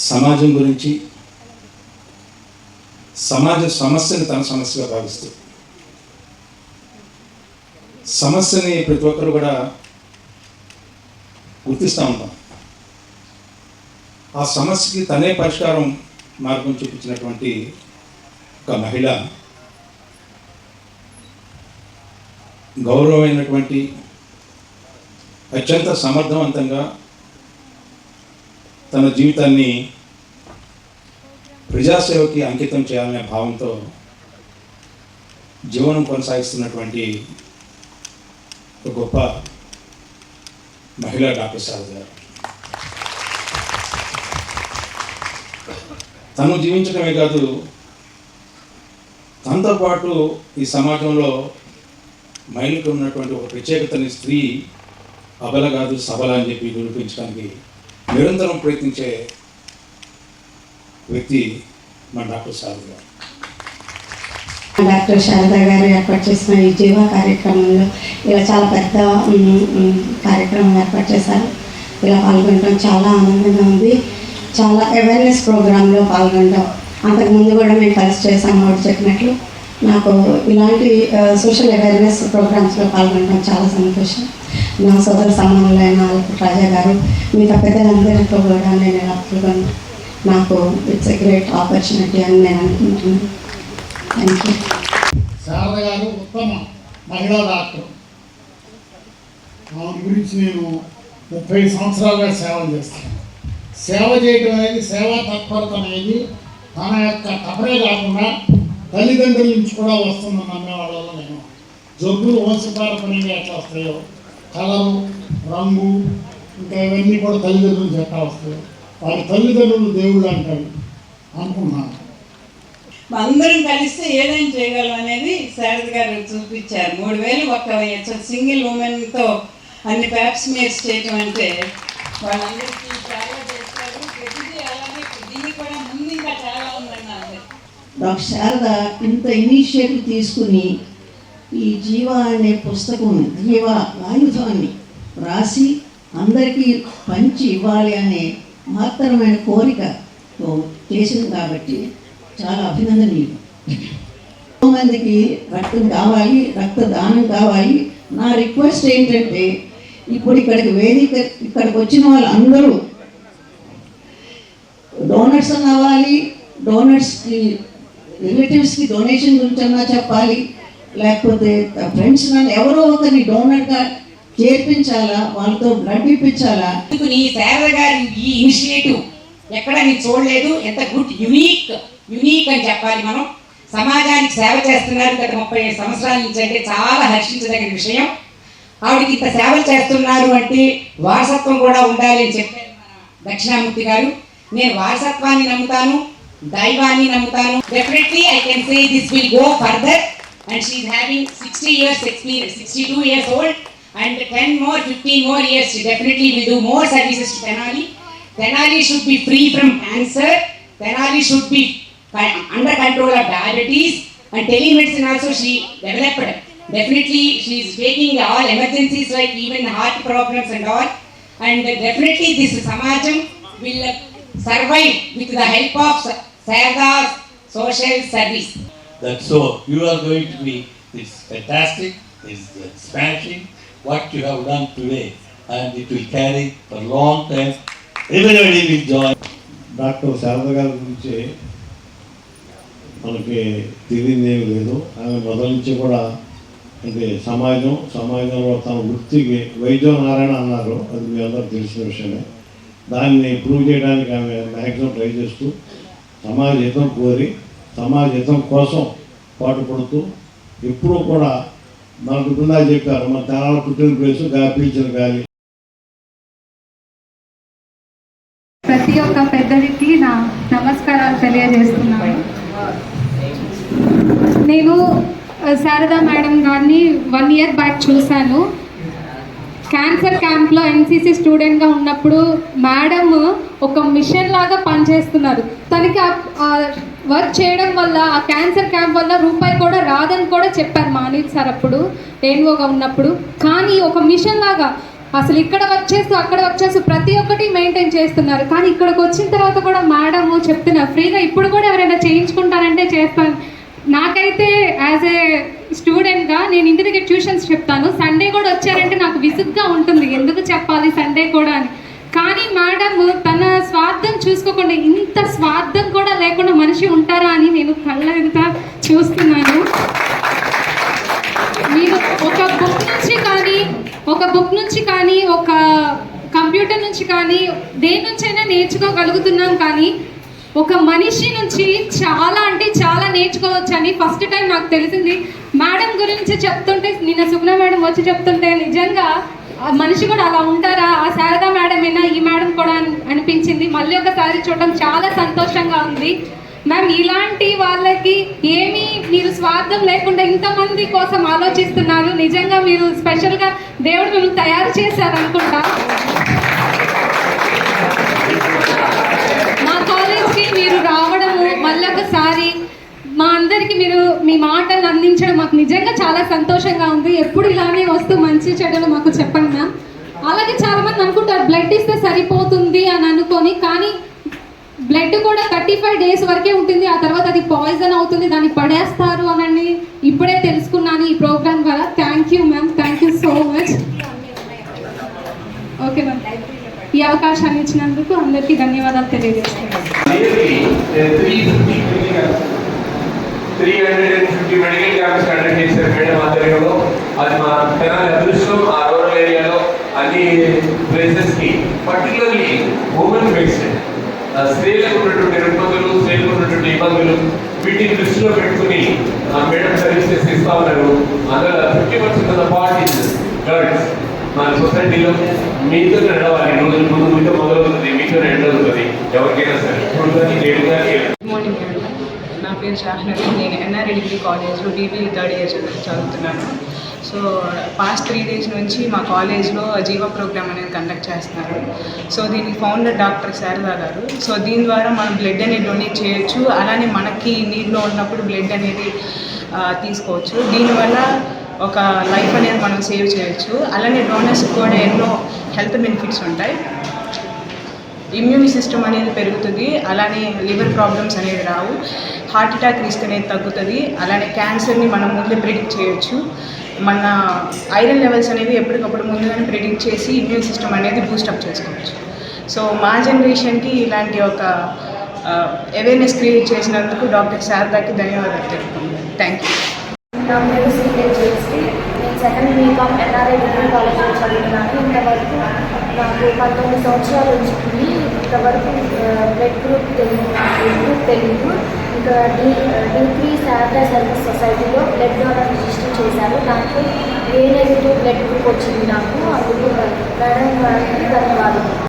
సమాజం గురించి, సమాజ సమస్యని తన సమస్యగా భావిస్తూ సమస్యని ప్రతి ఒక్కరు కూడా గుర్తిస్తూ ఉంటాం. ఆ సమస్యకి తనే పరిష్కారం మార్గం చూపించినటువంటి ఒక మహిళ, గౌరవమైనటువంటి అత్యంత సమర్థవంతంగా తన జీవితాన్ని ప్రజాసేవకి అంకితం చేయాలనే భావంతో జీవనం కొనసాగిస్తున్నటువంటి ఒక గొప్ప మహిళ డాక్టర్ శారద గారు. తను జీవించడమే కాదు, తనతో పాటు ఈ సమాజంలో మహిళకు ఉన్నటువంటి ఒక ప్రత్యేకతని స్త్రీ అబల కాదు సబల అని చెప్పి నిరూపించడానికి నిరంతరం ప్రయత్నించే వ్యక్తి మన డాక్టర్ శారద గారు. డాక్టర్ శారద గారు ఏర్పాటు చేసిన ఈ జీవా కార్యక్రమంలో ఇలా చాలా పెద్ద కార్యక్రమం ఏర్పాటు చేశారు. ఇలా పాల్గొనడం చాలా ఆనందంగా ఉంది. చాలా అవేర్నెస్ ప్రోగ్రాంలో పాల్గొనడం, అంతకుముందు కూడా మేము కలిసి చేసాము. ఆవిడ చెప్పినట్లు నాకు ఇలాంటి సోషల్ అవేర్నెస్ ప్రోగ్రామ్స్లో పాల్గొనడం చాలా సంతోషం. నా సోదర సమానులైన రాజా గారు, మిగతా పెద్దలందరితో కూడా నేను ఇలా పాల్గొని నాకు ఇట్స్ ఎ గ్రేట్ ఆపర్చునిటీ అని నేను అనుకుంటున్నాను. Thank you. శారద గారు ఉత్తమ మహిళా డాక్టర్. ఆమె గురించి నేను 30 సంవత్సరాలుగా సేవ చేస్తాను. సేవ చేయడం అనేది, సేవా తత్పరత అనేది తన యొక్క తపనే కాకుండా తల్లిదండ్రుల నుంచి కూడా వస్తుందని నమ్మే వాళ్ళలో నేను. జబ్బులు వంశపారపర్యంగా ఎట్లా వస్తాయో, కలరు, రంగు, ఇంకా ఇవన్నీ కూడా తల్లిదండ్రుల నుంచి ఎట్లా వస్తాయో, వారి తల్లిదండ్రులు దేవుళ్ళు అంటారు అనుకున్నాను. అందరం కలిస్తే ఏదైనా చేయగలం అనేది శారద గారు చూపించారు. 3000 ఒక్క సింగిల్ ఉమెన్తో అన్ని ప్యాప్స్మియర్స్ చేయటం అంటే వాళ్ళందరికీ చాలా చేస్తారు. ప్రతిదీ అలానే దీన్ని కూడా ముందు ఇంకా చాలా ఉందన్నారు. డాక్టర్ శారద ఇంత ఇనిషియేటివ్ తీసుకుని ఈ జీవా అనే పుస్తకం, జీవా ఆయుధాన్ని రాసి అందరికీ పంచి ఇవ్వాలి అనే మహత్తరమైన కోరికతో చేసింది కాబట్టి చాలా అభినందనీయం. ఎంతోమందికి రక్తం కావాలి, రక్తదానం కావాలి. నా రిక్వెస్ట్ ఏంటంటే, ఇప్పుడు ఇక్కడికి వచ్చిన వాళ్ళందరూ డోనర్స్ అని అవ్వాలి. డోనర్స్కి, రిలేటివ్స్కి డొనేషన్ గురించి అన్నా చెప్పాలి, లేకపోతే ఫ్రెండ్స్ నన్ను ఎవరో ఒకరిని డోనర్గా చేర్పించాలా, వాళ్ళతో బ్లడ్ ఇప్పించాలా. శారద గారి ఈ ఇనిషియేటివ్ ఎక్కడ నేను చూడలేదు. ఎంత గుడ్, యునీక్ అని చెప్పాలి. మనం సమాజానికి సేవ చేస్తున్నారు గత 35 సంవత్సరాల నుంచి అంటే చాలా హర్షించదగిన విషయం. ఆవిడకి ఇంత సేవలు చేస్తున్నారు అంటే వారసత్వం కూడా ఉండాలి అని చెప్పారు మన దక్షిణామూర్తి గారు. నేను వారసత్వాన్ని నమ్ముతాను, దైవాన్ని నమ్ముతాను. Definitely I can say this will go further. And she is having 60 years experience, 62 years old, and 10 more, 15 more years she definitely will do more services to Tenali. Tenali should be free from cancer. Tenali should be under control of diabetes, and telemedicine also she developed. Definitely she is taking all emergencies like even heart problems and all, and definitely this samajam will survive with the help of Sarada's social service. That's so you are going to be this fantastic, this smashing what you have done today, and it will carry for a long time. Everybody will join. Doctor Sharada గారి గురించి మనకి తెలియదేమీ లేదు. ఆమె మొదటి నుంచి కూడా అంటే సమాజంలో తన వృత్తికి వైద్య నారాయణ అన్నారు, అది మీ అందరూ తెలిసిన విషయమే. దాన్ని ప్రూవ్ చేయడానికి ఆమె మ్యాక్సిమం ట్రై చేస్తూ సమాజ హితం కోరి సమాజ హితం కోసం పాటుపడుతూ ఎప్పుడూ కూడా మనకు బృందా చెప్పారు, మన తెనాలి పుట్టిన ప్లేసు పీల్చిన గాలి. ప్రతి ఒక్క పెద్దరికి నా నమస్కారాలు తెలియజేస్తున్నాను. నేను శారదా మేడం గారిని 1 year బ్యాక్ చూశాను. క్యాన్సర్ క్యాంప్లో ఎన్సీసీ స్టూడెంట్గా ఉన్నప్పుడు మేడం ఒక మిషన్ లాగా పనిచేస్తున్నారు. తనకి వర్క్ చేయడం వల్ల, ఆ క్యాన్సర్ క్యాంప్ వల్ల రూపాయి కూడా రాదని కూడా చెప్పారు మానీత్ సార్ అప్పుడు ఏన్వోగా ఉన్నప్పుడు. కానీ ఒక మిషన్ లాగా అసలు ఇక్కడ వచ్చేస్తూ అక్కడ వచ్చేస్తూ ప్రతి ఒక్కటి మెయింటైన్ చేస్తున్నారు. కానీ ఇక్కడికి వచ్చిన తర్వాత కూడా మేడము చెప్తున్నారు ఫ్రీగా ఇప్పుడు కూడా ఎవరైనా చేయించుకుంటానంటే చేస్తాను. నాకైతే యాజ్ ఏ స్టూడెంట్గా నేను ఇంటి దగ్గర ట్యూషన్స్ చెప్తాను. సండే కూడా వచ్చారంటే నాకు విసుగ్గా ఉంటుంది, ఎందుకు చెప్పాలి సండే కూడా అని. కానీ మేడం తన స్వార్థం చూసుకోకుండా, ఇంత స్వార్థం కూడా లేకుండా మనిషి ఉంటారా అని నేను కళ్ళ ఎదుట చూస్తున్నాను. మీరు ఒక బుక్ నుంచి కానీ ఒక కంప్యూటర్ నుంచి కానీ దేని నుంచైనా నేర్చుకోగలుగుతున్నాం, కానీ ఒక మనిషి నుంచి చాలా అంటే చాలా నేర్చుకోవచ్చు అని ఫస్ట్ టైం నాకు తెలిసింది. మేడం గురించి చెప్తుంటే, నిన్న సుగుణ మేడం వచ్చి చెప్తుంటే నిజంగా మనిషి కూడా అలా ఉంటారా, ఆ శారదా మేడం అయినా ఈ మేడం కూడా అనిపించింది. మళ్ళీ ఒకసారి చూడడం చాలా సంతోషంగా ఉంది. మ్యామ్, ఇలాంటి వాళ్ళకి ఏమీ మీరు స్వార్థం లేకుండా ఇంతమంది కోసం ఆలోచిస్తున్నారు. నిజంగా మీరు స్పెషల్గా దేవుడు మిమ్మల్ని తయారు చేశారు అనుకుంటా. మా కాలేజ్కి మీరు రావడము, మళ్ళీ ఒకసారి మా అందరికీ మీరు మీ మాటలు అందించడం మాకు నిజంగా చాలా సంతోషంగా ఉంది. ఎప్పుడు ఇలానే వస్తూ మంచి చెడ్డలు మాకు చెప్పండి మ్యామ్. అలాగే చాలామంది అనుకుంటారు బ్లడ్ ఇస్తే సరిపోతుంది అని అనుకొని, కానీ బ్లడ్ కూడా 35 days వరకే ఉంటుంది. ఆ తర్వాత అది పాయిజన్ అవుతుంది, దాన్ని పడేస్తారు అని ఇప్పుడే తెలుసుకున్నాను ఈ ప్రోగ్రామ్ ద్వారా. Thank you ma'am, thank you so much. Okay ma'am, ఈ అవకాశాన్ని ఇచ్చినందుకు అందరికీ ధన్యవాదాలు తెలియజేస్తున్నాను. 350 మెడికల్ క్యాంప్స్ కండక్ట్ చేశారు మేడం ఆధ్వర్యంలో. అది మా తెనాలి అదృష్టం. ఆ రూరల్ ఏరియాలో అన్ని ప్లేసెస్కి పర్టికులర్లీ ఉమెన్ బేస్డ్ స్త్రీలకు ఉన్నటువంటి రుగ్మతులు, స్త్రీలకు ఉన్నటువంటి ఇబ్బందులు, వీటిని దృష్టిలో పెట్టుకుని మేడం సర్వీసెస్ ఇస్తా ఉన్నారు. అందులో 50% of the part is girls. మన సొసైటీలో మీతో నడవాలి, రోజుల ముందు మీతో మొదలవుతుంది, మీతో ఎండ్ అవుతుంది ఎవరికైనా సరే. గుడ్ మార్నింగ్ మేడం, నా పేరు షాహ్నవి. నేను ఎన్ఆర్ఐ డిగ్రీ కాలేజ్లో డిబీ 3rd year చదువుతున్నాను. సో పాస్ట్ 3 days నుంచి మా కాలేజ్లో జీవా ప్రోగ్రామ్ అనేది కండక్ట్ చేస్తున్నారు. సో దీనికి ఫౌండర్ డాక్టర్ శారదా గారు. సో దీని ద్వారా మనం బ్లడ్ అనేది డొనేట్ చేయొచ్చు, అలానే మనకి నీడ్లో ఉన్నప్పుడు బ్లడ్ అనేది తీసుకోవచ్చు. దీనివల్ల ఒక లైఫ్ అనేది మనం సేవ్ చేయొచ్చు. అలానే డోనర్స్కి కూడా ఎన్నో హెల్త్ బెనిఫిట్స్ ఉంటాయి. ఇమ్యూన్ సిస్టమ్ అనేది పెరుగుతుంది, అలానే లివర్ ప్రాబ్లమ్స్ అనేవి రావు, హార్ట్ అటాక్ రిస్క్ అనేది తగ్గుతుంది, అలానే క్యాన్సర్ని మనం ముందే ప్రిడిక్ట్ చేయొచ్చు. మన ఐరన్ లెవెల్స్ అనేవి ఎప్పటికప్పుడు ముందుగానే ప్రిడిక్ట్ చేసి ఇమ్యూన్ సిస్టమ్ అనేది బూస్టప్ చేసుకోవచ్చు. సో మా జనరేషన్కి ఇలాంటి ఒక అవేర్నెస్ క్రియేట్ చేసినందుకు డాక్టర్ శారదాకి ధన్యవాదాలు తెలుపుతున్నాను. Thank you. నా పేరు శ్రీదేవి. నేను 2nd BCom ఎన్ఆర్ఐ డిగ్రీ కాలేజ్లో చదువుతున్నాను. ఇంతవరకు నాకు 19 సంవత్సరాలు వచ్చింది. ఇంతవరకు బ్లడ్ గ్రూప్ తెలియదు. ఇంకా D3 శారదా సర్వీస్ సొసైటీలో బ్లడ్ డోనర్ రిజిస్టర్ చేశారు. దాంట్లో A- బ్లడ్ గ్రూప్ వచ్చింది నాకు. అందుకు మేడం గారికి ధన్యవాదాలు.